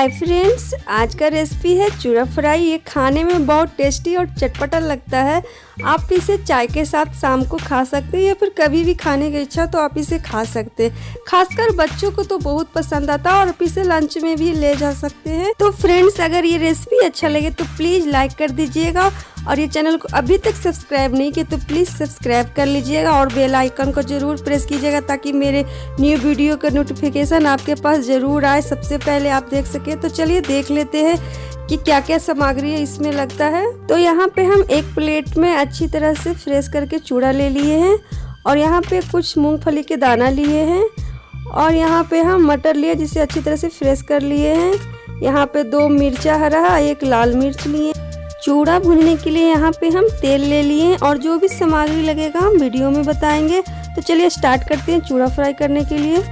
Hi friends, आज का recipe है चूड़ा फ्राई। ये खाने में बहुत टेस्टी और चटपटा लगता है। आप इसे चाय के साथ शाम को खा सकते हैं या फिर कभी भी खाने की इच्छा तो आप इसे खा सकते हैं। खासकर बच्चों को तो बहुत पसंद आता है और आप इसे लंच में भी ले जा सकते हैं। तो फ्रेंड्स, अगर ये रेसिपी अच्छा लगे तो प्लीज़ लाइक कर दीजिएगा और ये चैनल को अभी तक सब्सक्राइब नहीं किया तो प्लीज़ सब्सक्राइब कर लीजिएगा और बेल आइकन को ज़रूर प्रेस कीजिएगा ताकि मेरे न्यू वीडियो का नोटिफिकेशन आपके पास ज़रूर आए, सबसे पहले आप देख सके। तो चलिए देख लेते हैं कि क्या क्या सामग्री इसमें लगता है। तो यहाँ पे हम एक प्लेट में अच्छी तरह से फ्रेश करके चूड़ा ले लिए हैं और यहाँ पे कुछ मूंगफली के दाना लिए हैं और यहाँ पे हम मटर लिए जिसे अच्छी तरह से फ्रेश कर लिए हैं। यहाँ पे 2 मिर्चा हरा, 1 लाल मिर्च लिए। चूड़ा भूनने के लिए यहाँ पे हम तेल ले लिए और जो भी सामग्री लगेगा हम वीडियो में बताएंगे। तो चलिए स्टार्ट करते हैं चूड़ा फ्राई करने के लिए।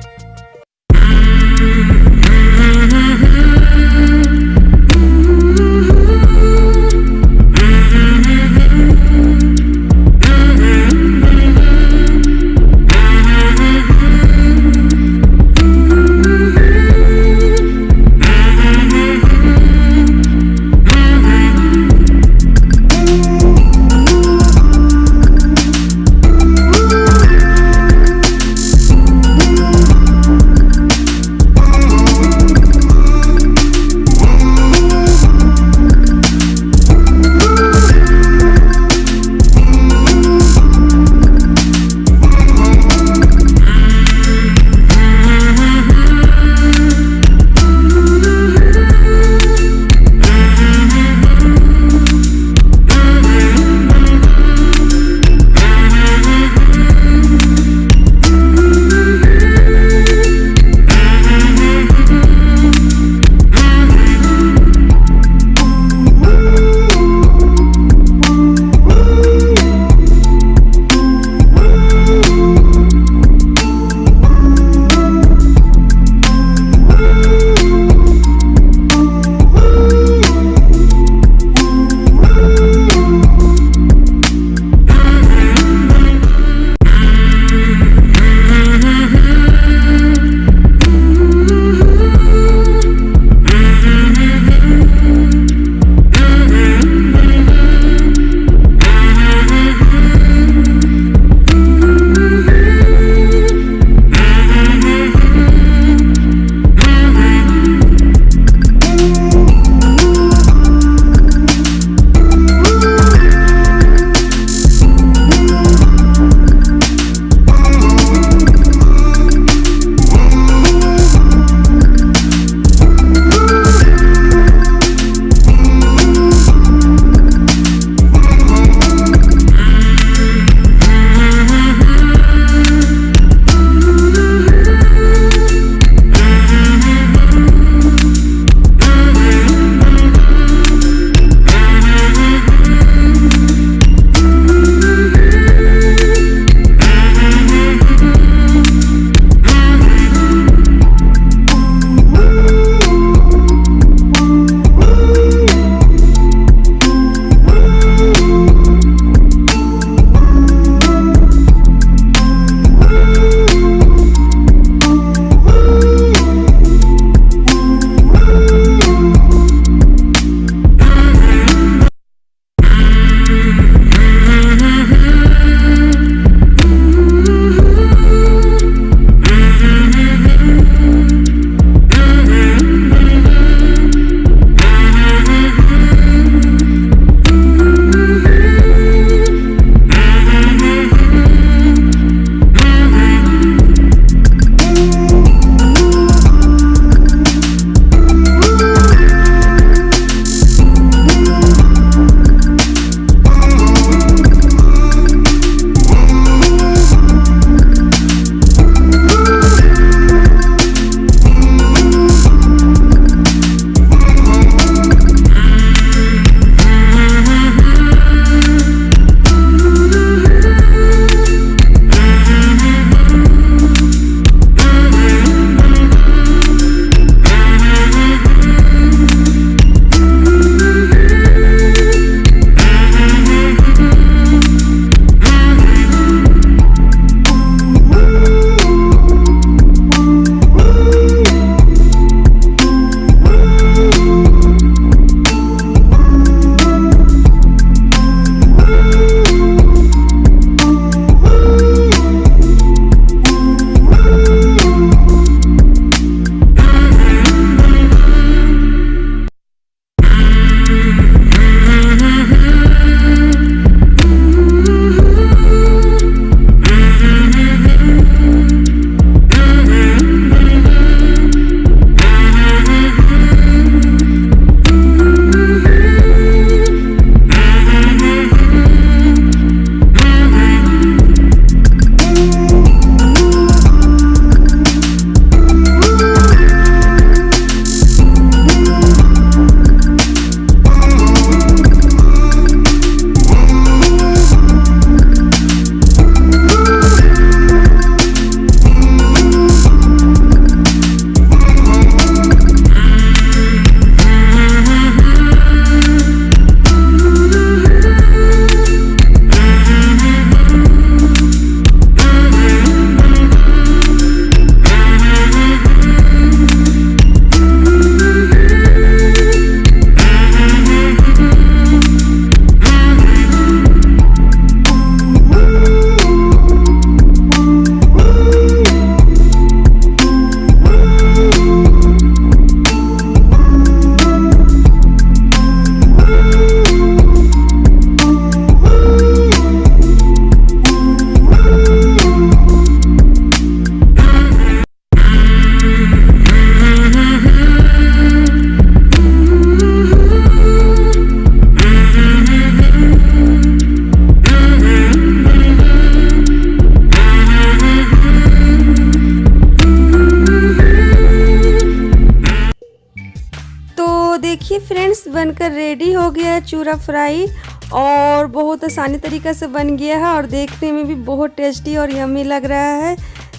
बनकर रेडी हो गया है चूरा फ्राई और बहुत आसानी तरीक़े से बन गया है और देखने में भी बहुत टेस्टी और यम्मी लग रहा है।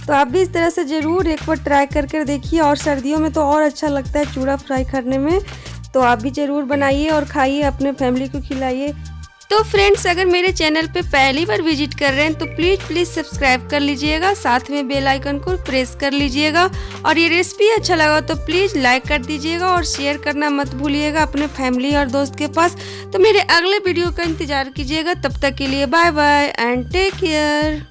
तो आप भी इस तरह से ज़रूर एक बार ट्राई करके देखिए और सर्दियों में तो और अच्छा लगता है चूरा फ्राई करने में। तो आप भी ज़रूर बनाइए और खाइए, अपने फैमिली को खिलाइए। तो फ्रेंड्स, अगर मेरे चैनल पे पहली बार विजिट कर रहे हैं तो प्लीज़ सब्सक्राइब कर लीजिएगा, साथ में बेल आइकन को प्रेस कर लीजिएगा। और ये रेसिपी अच्छा लगा तो प्लीज़ लाइक कर दीजिएगा और शेयर करना मत भूलिएगा अपने फैमिली और दोस्त के पास। तो मेरे अगले वीडियो का इंतज़ार कीजिएगा। तब तक के लिए bye bye and take care.